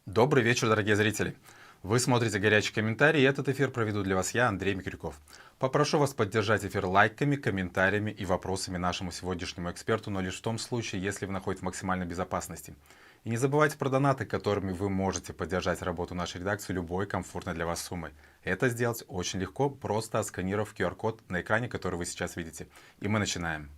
Добрый вечер, дорогие зрители. Вы смотрите «Горячий комментарий», и этот эфир проведу для вас я, Андрей Микрюков. Попрошу вас поддержать эфир лайками, комментариями и вопросами нашему сегодняшнему эксперту, но лишь в том случае, если вы находитесь в максимальной безопасности. И не забывайте про донаты, которыми вы можете поддержать работу нашей редакции любой комфортной для вас суммой. Это сделать очень легко, просто отсканировав QR-код на экране, который вы сейчас видите. И мы начинаем.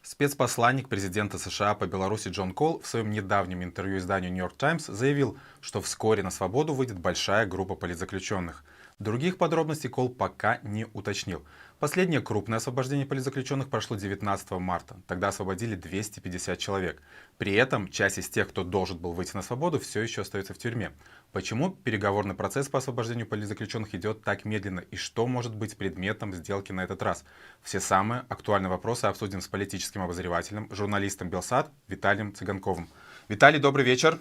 Спецпосланник президента США по Беларуси Джон Кол в своем недавнем интервью изданию New York Times заявил, что вскоре на свободу выйдет большая группа политзаключенных. Других подробностей Кол пока не уточнил. Последнее крупное освобождение политзаключенных прошло 19 марта. Тогда освободили 250 человек. При этом часть из тех, кто должен был выйти на свободу, все еще остается в тюрьме. Почему переговорный процесс по освобождению политзаключенных идет так медленно и что может быть предметом сделки на этот раз? Все самые актуальные вопросы обсудим с политическим обозревателем, журналистом Белсат Виталием Цыганковым. Виталий, добрый вечер.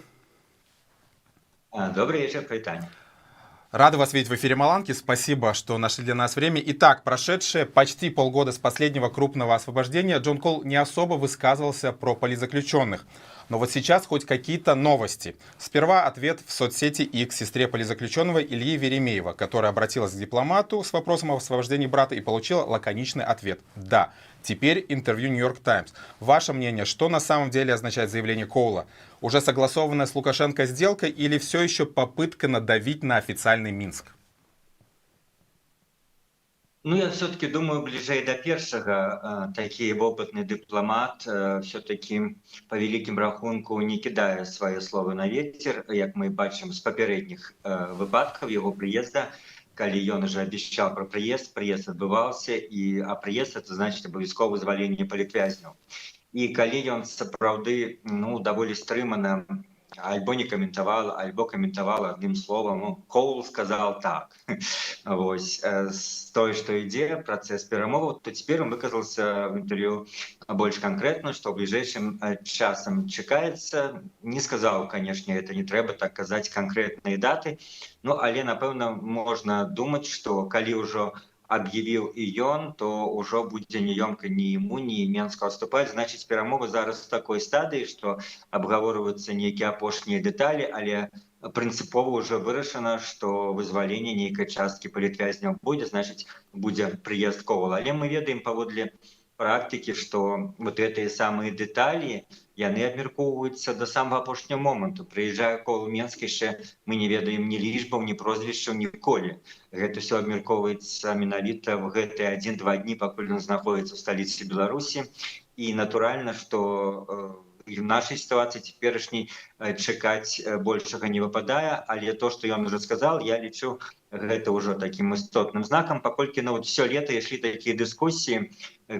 Добрый вечер, Притань. Рады вас видеть в эфире Маланки. Спасибо, что нашли для нас время. Итак, прошедшие почти полгода с последнего крупного освобождения, Джон Кол не особо высказывался про политзаключенных. Но вот сейчас хоть какие-то новости. Сперва ответ в соцсети X сестре политзаключенного Ильи Веремеева, которая обратилась к дипломату с вопросом об освобождении брата и получила лаконичный ответ «да». Теперь интервью New York Times. Ваше мнение, что на самом деле означает заявление Коула? Уже согласованная с Лукашенко сделка или все еще попытка надавить на официальный Минск? Ну, я все-таки думаю, ближэй до першага. Такі вопытны дыпламат все-таки по великім рахунку не кідае свае словы на ветер, як мы бачым з папярэдніх выпадкаў яго прыезда, калі ён уже абяцаў пра прыезд адбываўся, а прыезд это значыць абавязкова вызваленне палітвязняў. І калі ён сапраўды даволі стрымана альбо не каментавал, альбо каментавал адным словам, Коул сказал так. Вось з той, што ідзе працэс перамоваў, то цяпер он выказался в інтэрв'ю больш канкрэтна, што ў бліжэйшым часам чакаецца. Не сказаў, канешне, это не трэба так казаць канкрэтныя даты, але напэўна можна думаць, што калі ўжо объявил и ён, то ўжо будзе неёмка ні ему, ні Менску адступаць. Значыць, перамовы зараз в такой стадыі, што абгаворваюцца нейкія апошнія дэталі, але прынцыпова ўжо вырашана, што вызваленне нейкай часткі палітвязняў будзе, значыць, будзе прыезд Коула. Але мы ведаем паводле практыкі, што вот гэтыя самыя дэталі, яны абмяркоўваюцца да самага апошняга моманту. Прыязджае Коул у Менск, яшчэ мы не ведаем ні лічбаў, ні прозвішчаў, ніколі. Гэта ўсё абмяркоўваецца менавіта в гэтыя 1-2 дні, пакуль ён знаходзіцца ў сталіцы Беларусі. І натуральна, што в нашай сітуацыі цяперашняй чакаць большага не выпадае, але то, што ён уже сказал, я лічу, гэта ўжо такім істотным знакам, паколькі ўсё лета ішлі такія дыскусіі,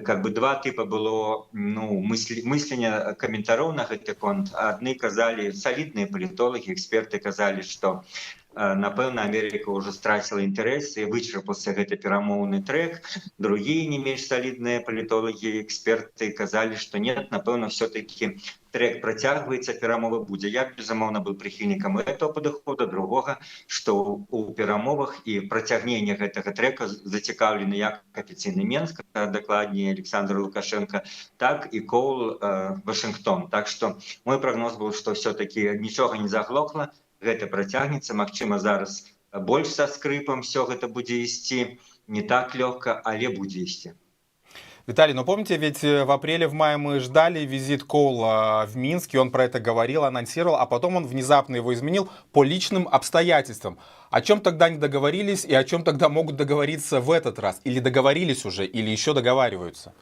как бы два типа было мыслення каментароў на гэты конт. Адны казалі, салідныя палітолагі, эксперты казалі, што напэўна Америка уже страціла інтарэс і вычарпаўся гэты перамоўны трэк. Другие не менш салідныя палітолагі, эксперты казалі, што нет, напэўна все-таки трэк працягваецца, перамовы будзе. Я безумоўна быў прыхільнікам этого падыхода, другога, што у перамовах і працягнення гэтага трэка зацікаўлены як афіцыйны Менск, дакладней Александр Лукашенко, так і Коул, Вашингтон. Так што мой прагноз быў, што все-таки нічога не заглохла, гэта працягнецца, магчыма, зараз больш са скрыпам все гэта будзе ісці, не так лёгка, але будзе ісці. Виталий, но помните, ведь в апреле, в мае мы ждали визит Коула в Минск, и он про это говорил, анонсировал, а потом он внезапно его изменил по личным обстоятельствам. О чем тогда не договорились и о чем тогда могут договориться в этот раз? Или договорились уже, или еще договариваются?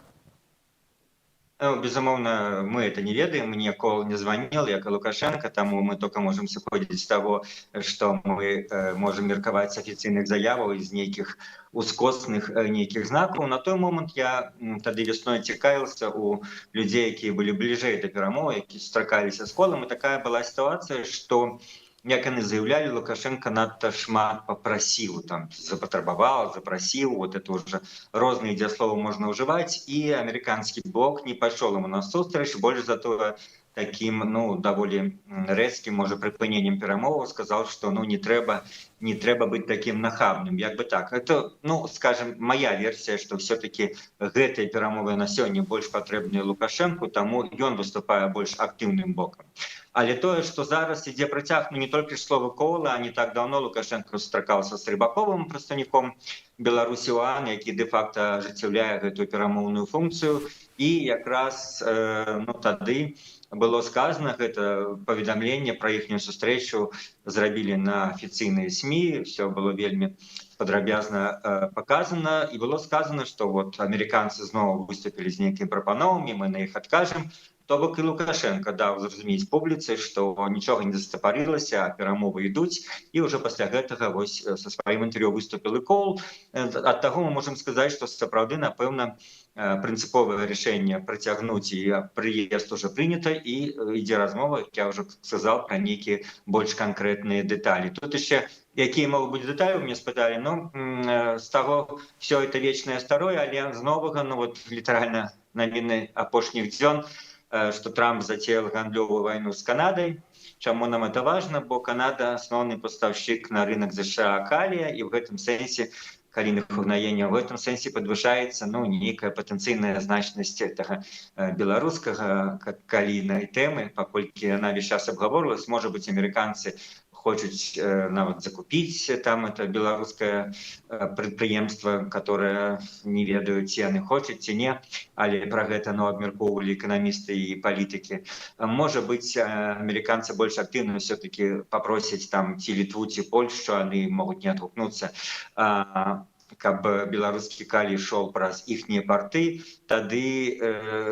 Безумоўна, мы это не ведаем, мне Коул не звонил, як и Лукашенко, таму мы только можем сыходзіць з того, што мы можем меркаваць з афіцыйных заяваў, з нейкіх ускосных нейкіх знакаў. На той момант я тады весной цікавіўся у людзей, якія былі бліжэй да перамоў, які сустракаліся з Коулам, і такая была сітуацыя, што як яны заяўлялі, Лукашенко надта шмат папрасіў, там запатрабаваў, запрасіў, вот это уже розныя дзеясловы можна ўжываць, і амерыканскі бок не пайшоў ему насустрач, больш за тое, таким, ну, даволі рэзкім, можа, прыпыненнем перамоваў, сказаў, што ну не трэба быць таким нахабным, як бы так. Это, ну, скажем, моя версія, што все-таки гэтыя перамовы на сёння больш патрэбныя Лукашэнку, таму ён выступае больш актыўным бокам. Але тое, што зараз ідзе працяг, ну, не толькі ж словы Коўла, а не так даўно Лукашенко сустракаўся з Рыбаковым, прадстаўніком Беларусі ОАН, які дэ-факта ажыццяўляе гэтую перамоўную функцыю, і якраз ну, тады было сказано, гэта паведамленне пра іхнюю сустрэчу зрабілі на афіцыйныя СМІ, все было вельмі падрабязна показано, і было сказано, што вот амерыканцы зноў выступілі з нейкімі прапановамі, мы на іх адкажем. То бок і Лукашенко даў зразумець публіцы, што нічога не застапарылася, а перамовы ідуць, і ўжо пасля гэтага вось са сваім інтэрв'ю выступіл і Коул. Ад таго мы можам сказаць, што сапраўды, напэўна, прынцыповае рашэнне працягнуць, і прыезд уже прынята, і ідзе размова, як я ўжо сказаў, пра нейкія больш канкрэтныя дэталі. Тут яшчэ якія могуць быць дэталі, мне спыталі, ну, з таго все это вечнае старое, але з новага, ну вот літаральна навіны апошніх дзён, что Трамп затеял гандлёвую войну с Канадой. Чему нам это важно? Бо Канада основный поставщик на рынок США калия, и в этом сенсе калийных угнаений, в этом сенсе подвышается, ну, некая потенциальная значность этого белорусского калийной темы, покольки она весь час обговорилась, может быть, американцы хочуць нават закупіць там это беларускае прадпрыемства, которое не ведаюць, ці яны хочуць ці не, але пра гэта абмяркоўвалі эканамісты і палітыкі. Можа быць, амерыканцы больш актыўна все-таки попросяць там ці Літву, ці Польшчу, яны могуць не адгукнуцца, каб беларускі калій ішоў праз іхнія парты, тады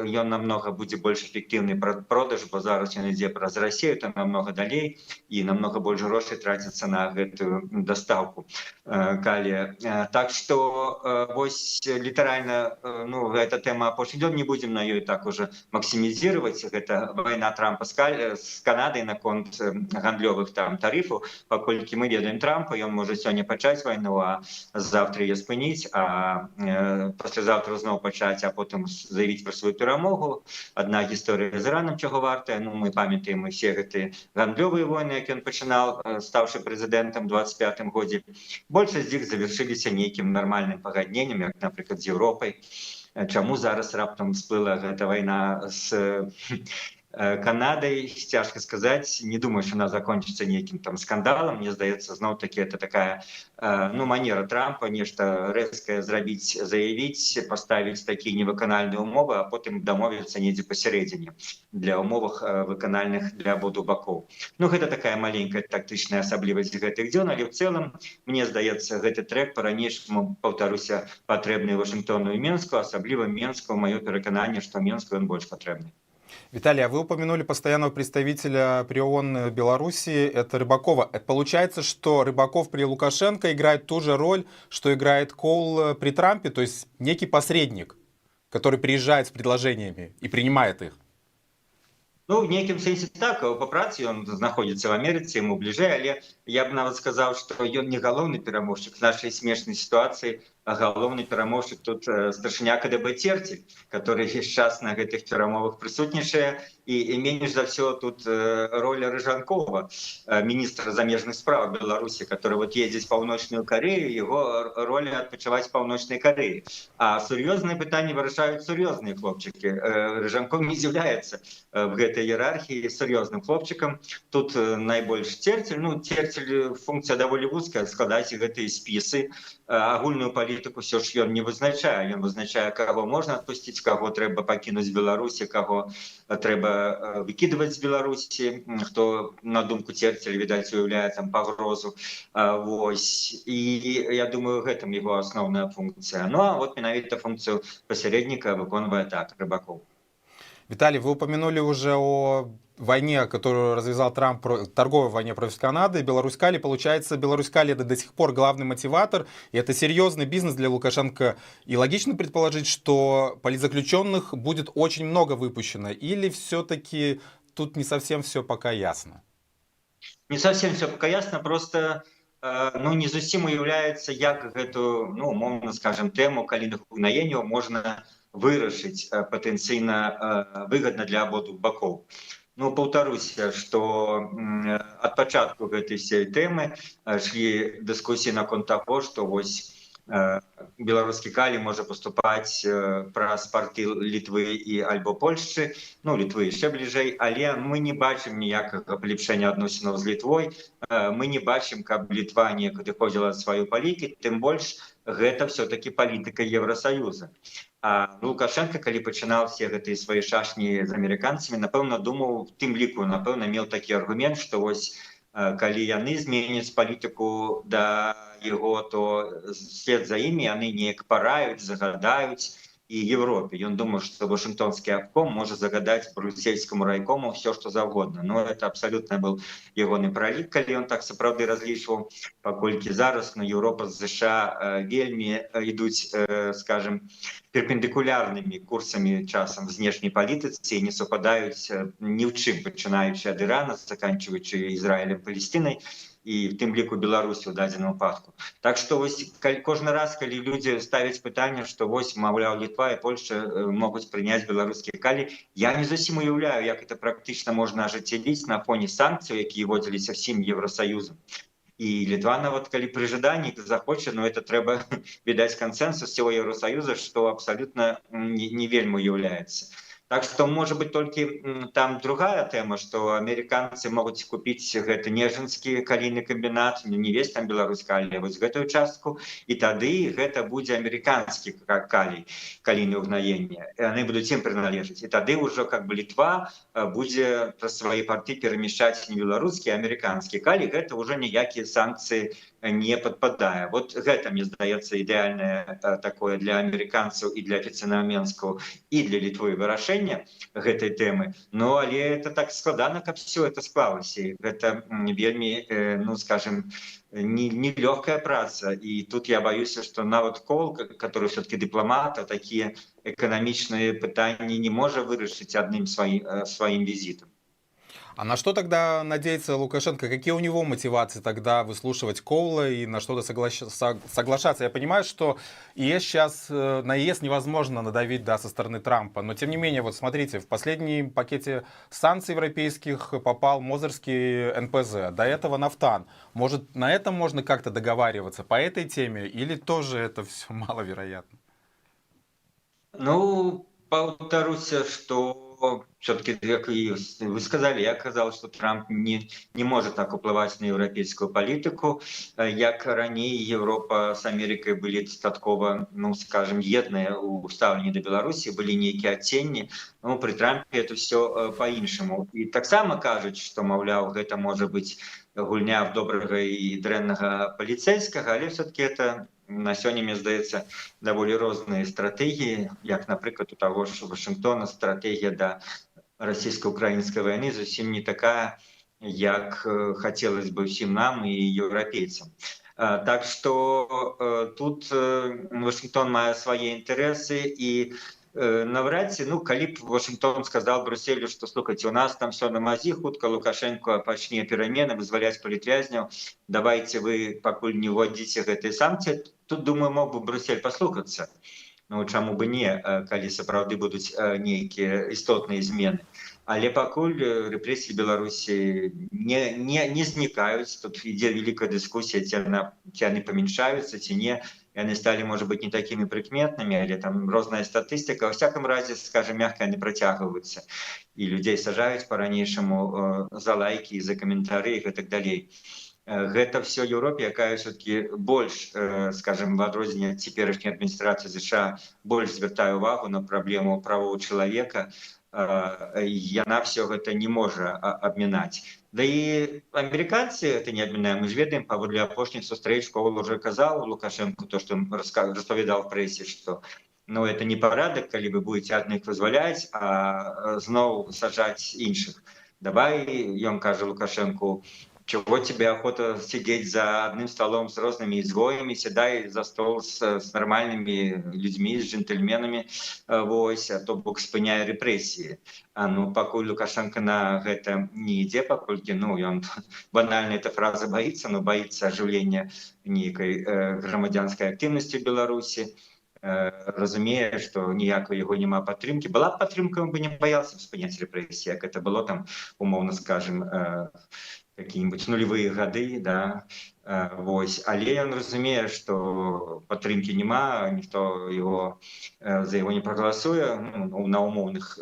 ён намнога будзе больш эфектыўны продаж, бо зараз ён ідзе праз Расію, там намнога далей, і намнога больш грошай траціцца на гэтую дастаўку калія. Так што вось літаральна, ну, гэта тэма апошні дзён, не будзем на ёй так уже максімізировать. Гэта вайна Трампа з Канадай наконт гандлёвых там тарыфаў, паколькі мы ведаем Трампа, ён можа сёння пачаць вайну, а завтра ее спыніць, а паслязаўтра зноў пачаць, а потым заявіць пра сваю перамогу. Адна гісторыя з Іранам чаго вартая. Ну, мы памятаем усе гэтыя гандлёвыя войны, як ён пачынаў, стаўшы прэзідэнтам у 25-м годзе. Большасць з іх завяршыліся нейкім нармальным пагадненнем, як, напрыклад, з Еўропай. Чаму зараз раптам всплыла гэта вайна з Канадой, тяжко сказать. Не думаю, что она закончится неким там скандалом. Мне здаецца, зноў-таки это такая, ну, манера Трампа, нешта рэзкае зрабіць, заявіць, паставіць такія невыканальныя умовы, а потым дамовіцца недзе пасярэдзіне для умовах выканальных для абодвух бакоў. Ну, гэта такая маленькая тактычная асаблівасць гэтых дзён, але ў цэлым, мне здаецца, гэты трэк па-ранейшаму, паўтаруся, патрэбны Вашынгтону і Менску, асабліва Менску, маё перакананне, што Менску ён больш патрэбны. Виталий, а вы упомянули постоянного представителя при ООН Беларуси, это Рыбакова. Это получается, что Рыбаков при Лукашенко играет ту же роль, что играет Коул при Трампе, то есть некий посредник, который приезжает с предложениями и принимает их? Ну, в нейкім сэнсе так, па працы ён знаходзіцца в Амерыцы, яму бліжэй, але я б нават сказаў, што ён не галоўны пераможчык нашай смешнай сітуацыі, а галоўны пераможчык тут старшыня КДБ Церцель, который весь час на гэтых перамовах прысутнічае, і менш за все тут роля Рыжанкова, міністра замежных справ Беларусі, который вот ездзіць в Паўночную Корею, его роля адпачываць в Паўночнай Кореі. А сур'ёзныя пытанні вырашаюць сур'ёзныя хлопчыкі. Рыжанков не з'яўляецца в гэтай іерархіі сур'ёзным хлопчыкам. Тут найбольш Церцель, ну, Церцель функція даволі вузкая, складаць гэтыя спісы. Агульную палітыку все ж ён не вызначае. Ён вызначае, каго можна адпусціць, каго трэба пакінуць Беларусі, каго трэба выкидывать з Беларусі, хто, на думку Церцеля, відаць, уяўляе там пагрозу. Вось. І я думаю, гэтым его асноўная функція. Ну, а вот менавіта функцію пасярэдніка выконвае так Рыбаков. Виталий, вы упомянули уже о войне, которую развязал Трамп, торговой войне против Канады, Беларусь-Кали. Получается, Беларусь-Кали — это до сих пор главный мотиватор, и это серьезный бизнес для Лукашенко. И логично предположить, что политзаключенных будет очень много выпущено, или все-таки тут не совсем все пока ясно? Не совсем все пока ясно, просто ну, не зусім уяўляецца, як гэту, ну, умоўна скажем, тэму калійных угнаенняў можна вырашыць патэнцыйна выгадна для абодвух бакоў. Ну, паўтаруся, што ад пачатку гэтай сей тэмы шлі дыскусіі наконт таго, што вось беларускі калій можа паступаць праз парты Літвы і альбо Польшчы, ну Літвы яшчэ бліжэй, але мы не бачым ніякага палепшэння адносінаў з Літвой. Мы не бачым, каб Літва неяк адыходзіла ад сваёй палітыкі, тым больш гэта все-таки палітыка Еўрасаюза. А Лукашенко, калі пачынаў все гэтыя свае шашні з амерыканцамі, напэўна, думаў, тым ліку, напэўна, меў такі аргумент, што вось калі яны зменяць палітыку да яго, то след за імі яны неяк параюць, загадаюць і Европе. Ён думаў, што Вашингтонскі абком можа загадаць брюссельскаму райкому все, што заўгодна. Но это абсалютна быў ягоны пралік, калі ён так сапраўды разлічваў, паколькі зараз Еўропа з США вельмі ідуць, скажем, перпендыкулярнымі курсамі часам знешняй палітыцы і не супадаюць ні ў чым, пачынаючы ад Ірана, заканчиваючы Ізраілем, Палестинай, і в тым ліку Беларусі ў дадзеным выпадку. Так што вось кожны раз, калі людзі ставяць пытанне, што вось, маўляў, Літва і Польшча могуць прыняць беларускі калій, я не зусім уяўляю, як это практычна можна ажыццявіць на фоне санкцый, якія вводзіліся ўсім Еўрасаюзам. І Літва нават калі пры жаданні захоча, но это трэба відаць кансэнсус всего Еўрасаюза, што абсалютна не вельмі уяўляецца. Так што можа быць толькі там другая тэма, што амерыканцы могуць купіць гэты нежанскі калійны камбінат, не весь там беларускі, але вось гэтую частку, і тады гэта будзе амерыканскі калій, калійнае ўгнаенне. Яны будуць ім прыналежаць. І тады ўжо как бы Літва будзе праз свае парты перамяшчаць не беларускі, а амерыканскі калій. Гэта ўжо ніякія санкцыі не падпадае. Вот гэта, мне здаецца, ідэальнае такое для амерыканцаў і для афіцыйнага Менскаў і для Літвы вырашэнне гэтай тэмы. Ну, але это так складана, каб все это склалася. Гэта вельмі, ну, скажем, нелёгкая праца. І тут я боюся, што нават Кол, который все-таки дыпламат, а такія эканамічныя пытанні не можа вырашыць адным сваім візітам. А на что тогда надеется Лукашенко? Какие у него мотивации тогда выслушивать Коула и на что-то соглашаться? Я понимаю, что ЕС сейчас, на ЕС невозможно надавить, да, со стороны Трампа. Но тем не менее, вот смотрите, в последнем пакете санкций европейских попал Мозырский НПЗ. До этого нафтан. Может, на этом можно как-то договариваться по этой теме? Или тоже это все маловероятно? Ну, паўтаруся, што все-таки, как вы сказали, я казал, что Трамп не может так уплывать на европейскую политику, як раней Европа с Америкой были дастаткова, ну, скажем, едныя у стаўленні да Беларусі, былі нейкія адценні, ну, при Трампе это все по-іншаму. І таксама кажуць, што, маўляў, гэта можа быць гульня в добрага і дрэннага паліцейскага, але все-таки это на сёння, мне здаецца, даволі розныя стратэгіі, як, напрыклад, у таго ж Вашингтона стратэгія да расійска-украінскай вайны зусім не такая, як хацелось бы ўсім нам і еўрапейцам. Так што тут Вашингтон мае свае інтарэсы і навряд ці, ну, калі б Вашингтон сказал Брюсселю, што слухайце, у нас там все на мазі, хутка Лукашенко пачне перамены, вызваляць палітвязняў, давайте вы пакуль не вводзіце гэтыя санкцыі, тут, думаю, мог бы Брюссель паслухацца. Ну, чаму бы не, калі сапраўды будуць нейкія істотныя змены. Але пакуль рэпрэсіі Беларусі не знікаюць, тут ідзе вялікая дыскусія, ці яны памяншаюцца, ці не. Яны сталі, может быть, не такими прикметными, але там розная статистика. Во всяком разе, скажем, мягко они протягиваются. И людей сажают по-ранейшему за лайки, за комментарии и так далее. Гэта все Европе, якая все-таки больш, скажем, в адрозненне ад цяперашняй адміністрацыі США, больш звяртае увагу на праблему правоў чалавека, яна все гэта не можа абмінаць. Да і амерыканцы это не абмінаем. Мы ж ведаем, паводле апошніх сустрэч, Коул уже казаў Лукашенко, то, што распавядаў в прэсе, што ну, это не парадак, калі вы будете адных вызваляць, а зноў сажаць іншых. Давай, ён кажа Лукашенку, чего тебе охота сидеть за одним столом с разными изгоями, седай за стол с нормальными людьми, с джентльменами, вось, а то бок спыняе рэпрэсіі. Ну, пакуль Лукашенко на гэта не ідзе, паколькі, ну, ён банальна эта фраза боится, но боится оживления нейкай грамадзянскай актыўнасці ў Беларусі. разумее, што ніякай яго няма падтрымкі. Была б падтрымка, ён бы не баяўся спыняць рэпрэсіі, як это было там, умоўна скажем, какие-нибудь нулевые гады, да, вось. Але ён разумее, што падтрымкі няма, ніхто его, за яго не прагаласуе, ну, на умоўных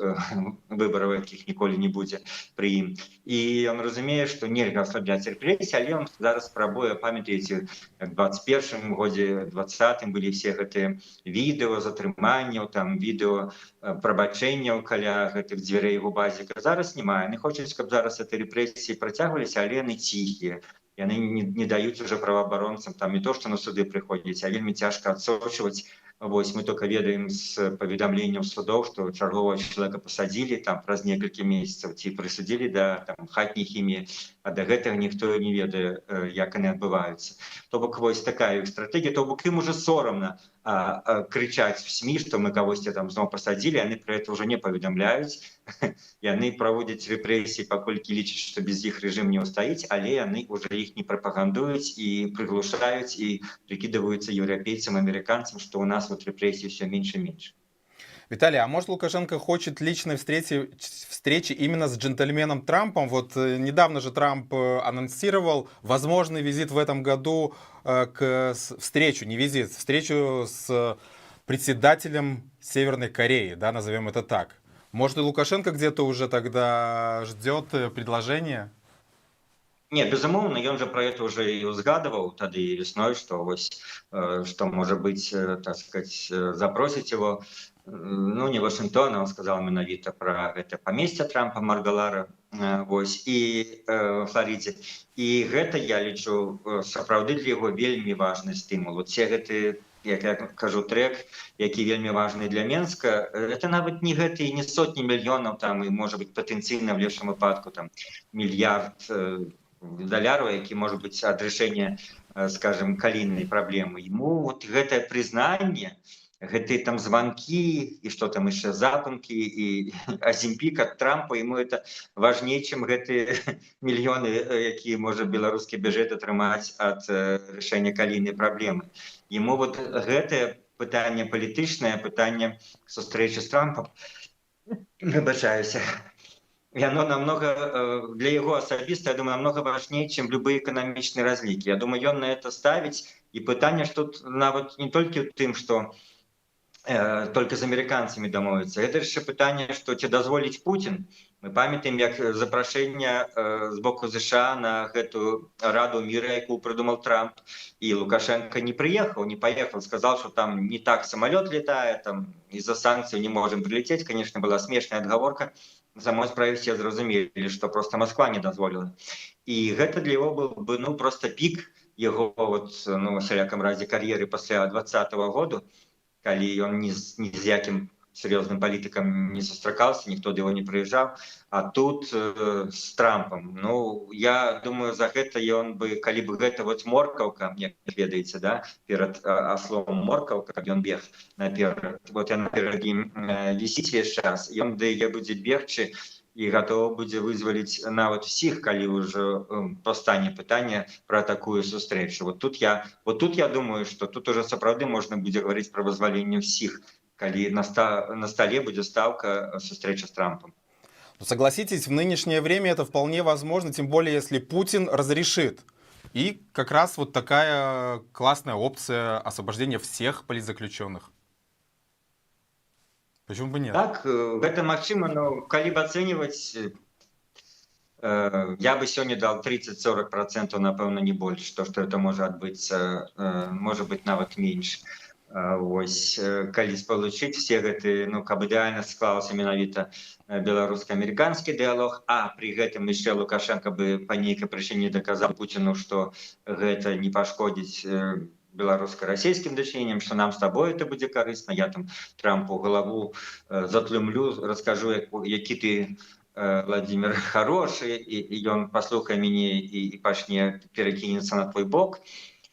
выбарах, якіх ніколі не будзе пры ім. І ён разумее, што нельга аслабляць рэпрэсіі, але ён зараз спрабуе, памятаеце, як 21 годзе, 20-м былі все гэтыя відэо затрыманняў, там відэо прабачэнняў каля гэтых дзвярэй губазіка. Зараз няма. Яны хочуць, каб зараз этой рэпрэсіі працягваліся, але яны ціхія. Яны не даюць уже праваабаронцам там не то, што на суды прыходзяць, а вельмі цяжка адсочваць. Вось мы только ведаем з паведамленняў судоў, што чарговага чалавека пасадзілі там праз некалькі месяцаў ці прысудзілі да там хатняй хіміі, а да гэтага ніхто не ведае, як яны адбываюцца. То бок вось такая іх стратэгія, то бок ім уже сорамна крычаць в СМІ, што мы кагосьці там зноў пасадзілі, яны пра гэта ўжо не паведамляюць. Яны праводзяць рэпрэсіі, паколькі лічаць, што без іх рэжым не ўстаіць, але яны ўжо іх не прапагандуюць і прыглушаюць і прыкідваюцца еўрапейцам, амерыканцам, што ў нас вот репрессий все меньше и меньше. Виталий, а может Лукашенко хочет личной встречи именно с джентльменом Трампом? Вот недавно же Трамп анонсировал возможный визит в этом году встречу, не визит, встречу с председателем Северной Кореи, да, назовем это так. Может и Лукашенко где-то уже тогда ждет предложение? Не, безумоўна, ён жа про это уже і узгадываў тады весной, што вось што можа быць, так сказать, запросіць его, ну не Вашингтон, он сказал менавіта про гэта памесце Трампа Маргалара, вось і Флоридзе. І гэта я лічу сапраўды для яго вельмі важны стымул. Вот все гэты, як я кажу, трек, які вельмі важны для Менска, это нават не гэты і не сотні мільёнаў там і можа быць патэнцыйна в лепшым выпадку там мільярд доляраў, які можа быць ад рашэння, скажем, калійнай праблемы. Ему вот гэтае прызнанне, гэтые там звонки и что там еще запонки и азімпік от Трампа, ему это важнее, чем гэтые мільёны, якія можа беларускі бюджэт атрымаць ад рашэння калійнай праблемы. Ему вот гэтае пытанне палітычнае, пытанне сустрэчы з Трампом, выбачаюся, и оно намного, для его особиста, я думаю, намного важнее, чем любые экономичные разлики. Я думаю, он на это ставить. И пытание, что тут нават не только тем, что только з амерыканцамі дамовіцца. Гэта яшчэ пытанне, што ці дазволіць Путін. Мы памятаем, як запрашэнне з боку ЗША на гэтую раду міра, якую прыдумал Трамп, і Лукашенко не прыехаў, не паехаў, сказал, што там не так самолет летае, там из-за санкцый не можем прилететь. Конечно, была смешная отговорка. На самой справе все зразумелі, што просто Москва не дазволіла. І гэта для яго был бы, ну, просто пік яго, вот, ну, всялякам разе кар'еры пасля 2020 года, калі ён ні з якім серьезным палітыкам не сустракаўся, ніхто да яго не прыязджаў, а тут з Трампом. Ну, я думаю, за гэта ён бы, калі бы гэта вот моркаўка, як ведаеце, да, перад аслом моркаўка, каб ён бег наперад, вот яна перад ім вісіць весь час, ён да будзе бегчы і гатовы будзе вызваліць нават усіх, калі ўжо паўстане пытанне пра такую сустрэчу. Вот тут я думаю, што тут уже сапраўды можна будзе гаварыць пра вызваленне ўсіх, калі на столе будет ставка встреча с Трампом. Согласитесь, в нынешнее время это вполне возможно, тем более, если Путин разрешит. И как раз вот такая классная опция освобождения всех политзаключенных. Почему бы нет? Так, это магчыма, но калі б ацэньваць, я бы сегодня дал 30-40%, напэўна, не больше, то, что это может адбыцца, может быть, нават меньше. Вось, калі спалучыць все гэты, ну, каб ідэальна склаўся менавіта беларуска-амерыканскі дыялог, а при гэтым яшчэ Лукашенко бы па нейкай прычыне даказаў Пуціну, што гэта не пашкодзіць беларуска-расійскім дачыненням, што нам з табой это будзе карысна, я там Трампу галаву затлумлю, раскажу, які ты, Владимир, хороший, і ён паслухае мяне і пачне перакінецца на твой бок.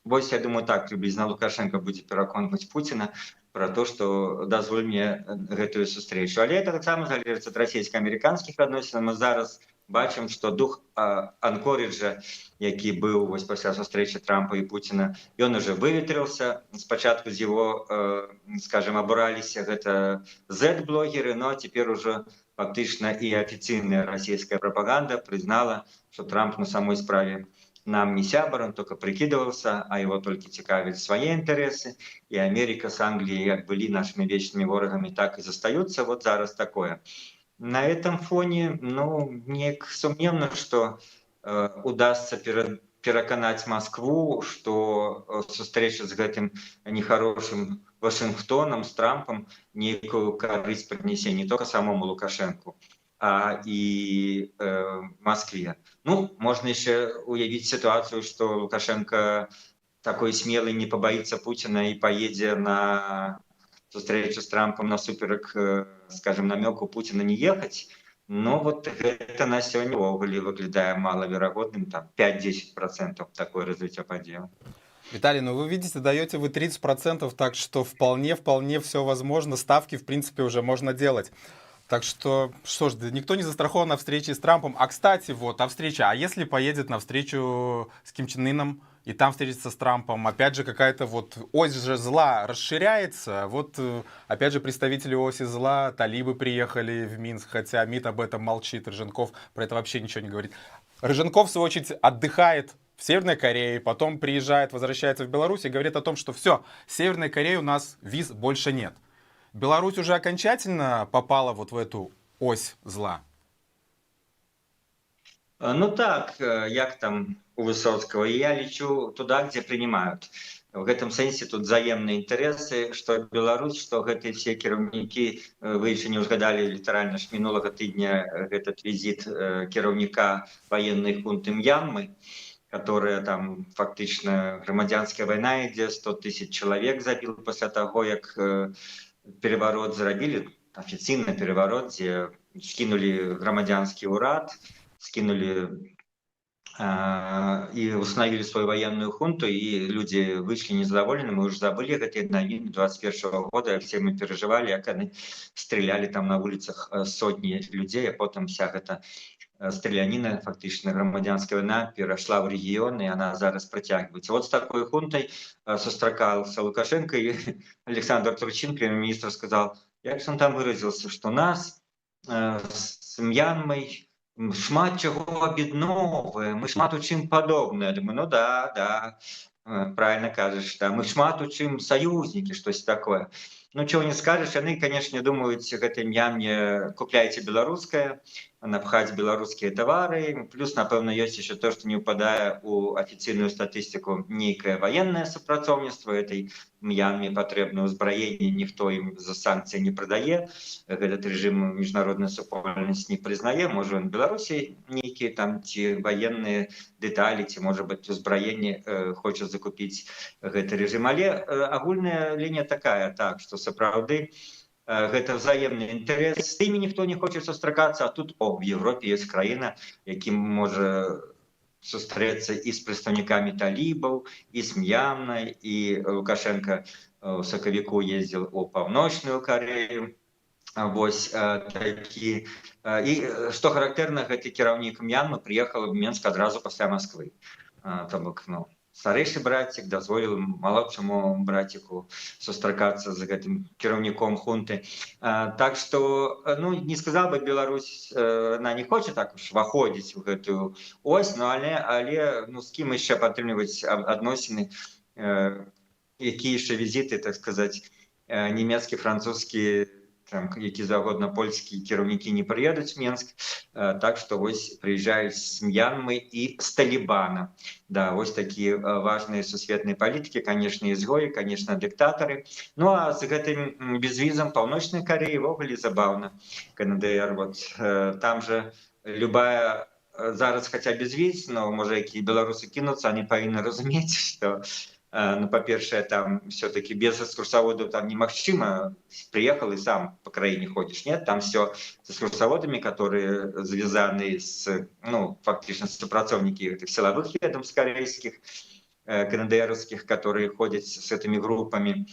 Вось, я думаю, так приблизно Лукашенко будет пераконваць Путина про то, что дазволь мне гэтую сустрэчу. Але это таксама залежыць ад расійска-амерыканскіх адносінаў. Мы зараз бачым, што дух анкорыджа, які быў вось пасля сустрэчы Трампа і Пуціна, ён уже выветрыўся. Спачатку з яго, скажем, абураліся гэта Z-блогеры, но цяпер ужо фактычна і афіцыйная расійская прапаганда прызнала, што Трамп на самой справе нам не сябар, он только прикидывался, а его только цікавят свои интересы. И Америка с Англией, как были нашими вечными ворогами, так и застаются. Вот зараз такое. На этом фоне, ну, мне сумневно, что удастся пераканаць Москву, что сустрэча з гэтым нехорошим Вашингтоном, с Трампом, некую корысть принесе не только самому Лукашенку, а и Москве. Ну, можно еще уявить ситуацию, что Лукашенко такой смелый не побоится Путина и поедет на встречу с Трампом насуперак, скажем, намеку Путина не ехать. Но вот это на сегодня выглядит маловероятным, там 5-10% такое развитие подеи. Виталий, ну вы видите, даете вы 30%, так что вполне все возможно. Ставки, в принципе, уже можно делать. Так что ж, никто не застрахован на встрече с Трампом. А, кстати, вот, а если поедет на встречу с Ким Чен Ыном и там встретится с Трампом, опять же, какая-то вот ось же зла расширяется. Вот, опять же, представители оси зла, талибы приехали в Минск, хотя МИД об этом молчит, Рыженков про это вообще ничего не говорит. Рыженков, в свою очередь, отдыхает в Северной Корее, потом приезжает, возвращается в Беларусь и говорит о том, что все, с Северной Кореей у нас виз больше нет. Беларусь уже окончательно попала вот в эту ось зла? Ну так, як там у Высоцкого, я лечу туда, где принимают. В этом сенсе тут взаимные интересы, что Беларусь, что гэтые все кіраўнікі, вы еще не узгадали литерально ж минулого тыдня этот визит кіраўніка военной хунты Мьянмы, которая там фактично громадянская война идет, 100 000 человек забил после того, как переворот зрабілі, официально переворот, где скинули громадянский урад, скинули и установили свою военную хунту, и люди вышли незадоволены. Мы уже забыли эти новины 21 года, все мы переживали, как они стреляли там на улицах сотни людей, а потом вся эта стреляніна, фактично громадянская война, перешла в регион, и она зараз протягивается. Вот с такой хунтой сустракался Лукашенко, и Александр Турчин, премьер-министр, сказал, як он там выразился, что нас с Мьянмой шмат чего обидного, мы шмат учим подобное. Я думаю, ну да, правильно кажешь, да, мы шмат учим союзники, что-то такое. Ну, чего не скажешь, они, конечно, думают, гэтай Мьянме купляйте белорусское, напхать белорусские товары, плюс, напевно, есть еще то, что не упадая у официальную статистику некое военное супрацоўніцтва, этой Мьянме потребное узброение, никто им за санкции не продае, этот режим международная супольность не признае, может, он в Беларуси некие там те военные детали, те, может быть, узброение хочет закупить этот режим, але агульная линия такая, так, что сапраўды гэта взаемный интерес, с імі ніхто не хоче сустракацца, а тут в Европе есть краіна, якім можа сустрэцца і з прадстаўнікамі талібаў, і з Мьянмай, і Лукашенко у сакавіку ездзіў у Паўночную Корею. Вось такі. І што характэрна, гэты кіраўнік Мьянмы прыехаў в Мінск адразу пасля Москвы. То бок, ну, старейший братик дозволил малодшему братику сустракаться с этим кіраўніком хунты. Так что, ну, не сказал бы, Беларусь, она не хочет так уж воходить в эту ось, но але ну, с кем еще падтрымліваць адносіны, какие еще визиты, так сказать, немецкие, французские, там, які заўгодна польскія кіраўнікі не прыедуць в Мінск, так что вось прыязджаюць з Мьянмы і з Талібана. Да, вось такія важныя сусветныя палітыкі, конечно, изгоі, конечно, дыктатары. Ну а з гэтым безвізам Паўночнай Кореі ввогуле забаўна. КНДР, вот там же любая зараз хотя без віз, но можа якія беларусы кінуцца, они павінны разумець, что ну, по-першае, там все-таки без экскурсоводов там немагчыма, приехал и сам по краине ходишь, нет, там все с экскурсоводами, которые связаны с, ну, фактично супрацоўнікі этих силовых ведомств корейских, КНДРовских, которые ходят с этими группами,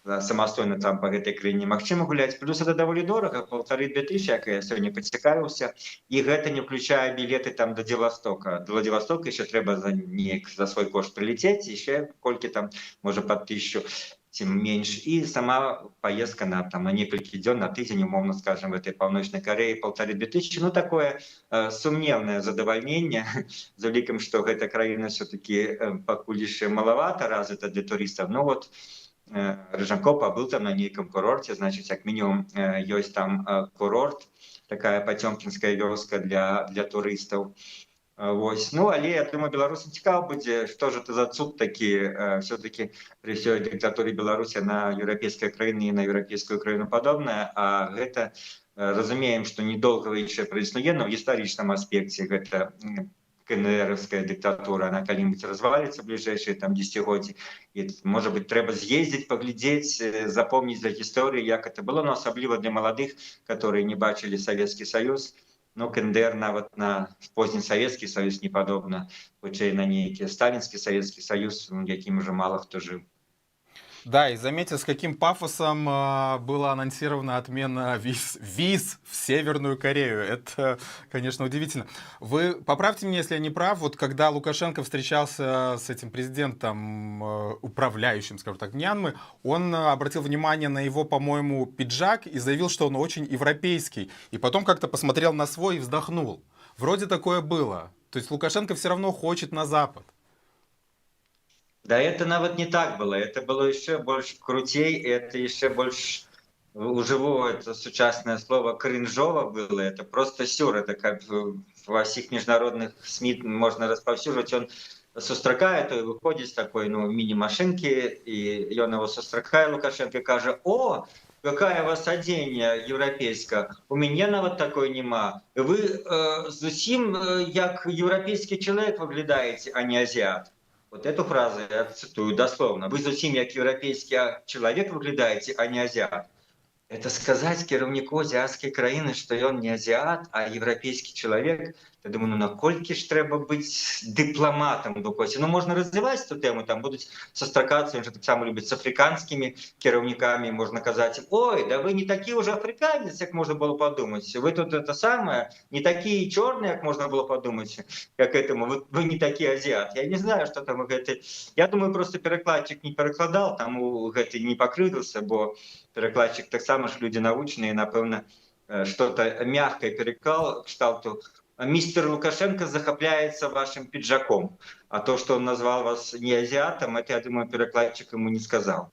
самастойна там па гэтай краіне магчыма гуляць. Плюс это даволі дорага, 1500, як я сёння пацікавіўся, і гэта не ўключае білеты там да Дзівастока. До Владзівастока яшчэ трэба неяк за свой кошт прылецець, яшчэ колькі там, можа, пад 1000 ці менш. І сама паездка на там на некалькі дзён, на тыдзень, умоўна скажам, в этой паўночнай Карэі 1500. Ну, такое сумневнае задавальненне, з улікам, што гэта краіна все-таки пакуль яшчэ малавата развіта для турыстаў. Ну вот Рыжанкоў пабыў там на нейкім курорце, значыць, як мінімум ёсць там курорт, такая пацёмкінская вёска для турыстаў. Вось. Ну, але я думаю, беларусам цікава будзе, што ж это за цуд такі, все-таки при ўсёй дыктатуры Беларусі на еўрапейскія краіны і на еўрапейскую краіну падобная, а гэта разумеем, што недолга яшчэ праіснуе, но в гістарычным аспекце гэта КНРовская диктатура, она когда-нибудь развалится в ближайшие там десятигодия. И, может быть, трэба съездить, поглядеть, запомнить для истории, как это было, но особливо для молодых, которые не бачили Советский Союз. Ну, КНДР нават на поздний Советский Союз не подобно, хутчэй на нейкі Сталинский Советский Союз, яким уже мало кто жил. Да, и заметьте, с каким пафосом была анонсирована отмена виз в Северную Корею. Это, конечно, удивительно. Вы поправьте меня, если я не прав. Вот когда Лукашенко встречался с этим президентом, управляющим, скажем так, Мьянмы, он обратил внимание на его, по-моему, пиджак и заявил, что он очень европейский. И потом как-то посмотрел на свой и вздохнул. Вроде такое было. То есть Лукашенко все равно хочет на Запад. Да, это нават не так было. Это было еще больше крутей, это еще больше уживу, это сучасное слово кринжово было. Это просто сюр. Это как во всех международных СМИ можно распаўсюджваць. Он сустракае, то и выходит с такой, ну, мини-машинки, и он его сустракае, Лукашенко, и каже: «О, какая у вас оденье европейское, у меня нават такой нема. Вы зусім як европейский человек выглядаете, а не азиат». Вот эту фразу я цитую дословно. Вы зусім як европейский человек выглядаете, а не азиат. Это сказать кіраўніку азиатской краины, что он не азиат, а европейский человек. Я думаю, ну наколькі ж трэба быць дыпламатам в духоце. Ну, можно развивать эту тему, там будут состракаться, он же так само любит с африканскими кіраўнікамі, можно казать: ой, да вы не такие уже африканец, как можно было подумать. Вы тут это самое, не такие черные, как можно было подумать, как этому. Вы не такие азиат. Я не знаю, что там гэта. Я думаю, просто перекладчик не перекладал, там гэта не покрыўдаўся, бо перекладчик так само ж люди научные, напэўна, что-то мягкое переклал, кшталту: мистер Лукашенко захопляется вашим пиджаком. А то, что он назвал вас не азиатом, это, я думаю, перекладчик ему не сказал.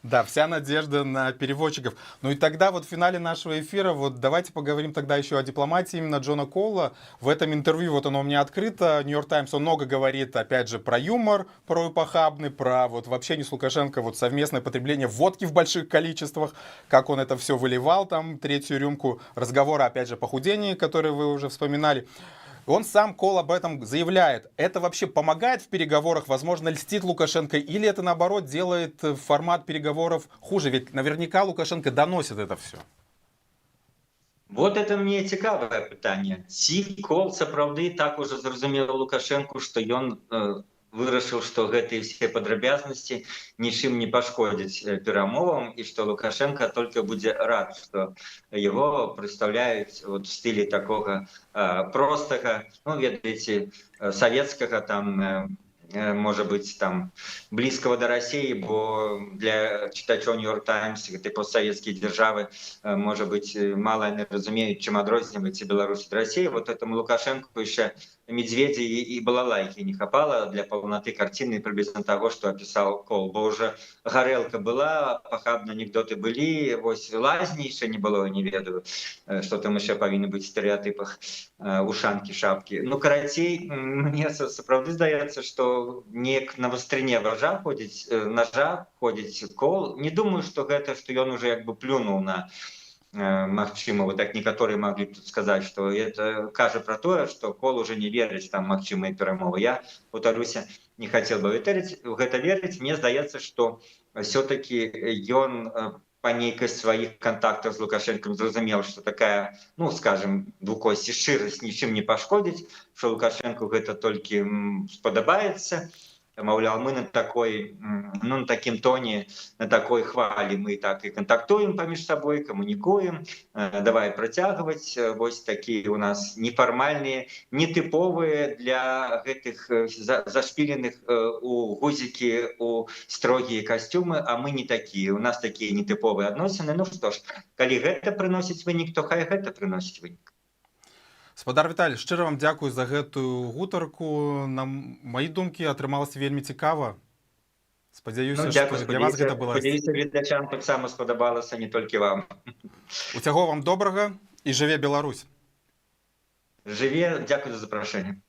Да, вся надежда на переводчиков. Ну и тогда вот в финале нашего эфира вот давайте поговорим тогда еще о дипломатии именно Джона Коула. В этом интервью, вот оно у меня открыто, Нью-Йорк Таймс, он много говорит, опять же, про юмор порой похабный, про вот в общении с Лукашенко вот совместное потребление водки в больших количествах, как он это все выливал, там, третью рюмку, разговоры, опять же, о похудении, которые вы уже вспоминали. Он сам, Кол, об этом заявляет. Это вообще помогает в переговорах? Возможно, льстит Лукашенко? Или это, наоборот, делает формат переговоров хуже? Ведь наверняка Лукашенко доносит это все. Вот это мне цікавае пытанне. Ці Кол сапраўды так уже зразумеў Лукашенку, што ён вырашыў, што гэтыя все падрабязнасці нічым не пашкодзяць перамовам, і што Лукашенко только будзе рад, што его представляюць вот в стиле такого простага, ну, ведаеце, советскага там, может быть, там, близкого до России, бо для читачоў Нью-Йорк Таймс, гэтай постсоветские державы, может быть, мало не разумеюць, чым адрозніваецца Беларусь ад России. Вот этому Лукашенко еще медведя и балалайки не хапала для полноты картины приблизно того, что описал Кол. Бо уже горелка была, похабные анекдоты были, вось лазни еще не было, не ведаю, что там еще повинны быть в стереотипах, ушанки, шапки. Ну, карацей, мне сапраўды здаецца, что неяк на вастрыне ножа ходзіць Кол. Не думаю, что гэта, что ён уже як бы плюнул на магчыма, вот так некаторые могли тут сказать, что это кажа про тое, что Кол уже не верыць там магчымыя перамовы. Я, повторюся, не хотел бы в гэта верыць. Мне здаецца, что все-таки ён по нейкай сваіх контактах с Лукашенком зразумеў, что такая, ну, скажем, двукосці шчырасць нічым не пашкодзіць, что Лукашенко гэта толькі спадабаецца. маўляў, мы на такой, ну, на такім тоне, на такой хвалі мы так і кантактуем паміж сабой, камунікуем, давай працягваць. Вось такія у нас нефармальныя, нетыповыя для гэтых зашпіленых у гузікі, у строгія касцюмы, а мы не такія. У нас такія нетыповыя адносіны. Ну што ж, калі гэта прыносіць вынік, то хай гэта прыносіць вынік. Спадар Віталій, шчыра вам дзякую за гэтую гутарку. На маі думкі атрымалася вельмі цікава. Спадзяюся, што для вас гэта была... Спадзяюся, гледачам таксама спадабалася, не толькі вам. Усяго вам добрага і жыве Беларусь. Жыве, дзякуй за запрашэнне.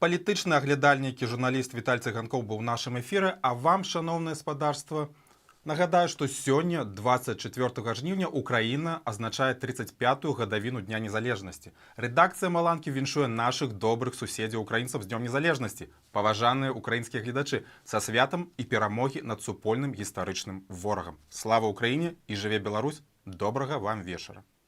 Палітычны аглядальнік і журналіст Віталь Цыганкоў быў у нашым эфіры, а вам, шаноўнае спадарства, нагадаю, што сёння, 24 жніўня, Украіна азначае 35-ю гадавіну Дня незалежнасці. Рэдакцыя Маланкі віншуе нашых добрых суседзяў украінцаў з Днём незалежнасці. Паважаныя украінскія гледачы, са святам і перамогі над супольным гістарычным ворагам. Слава Украіне і жыве Беларусь! Добрага вам вечара!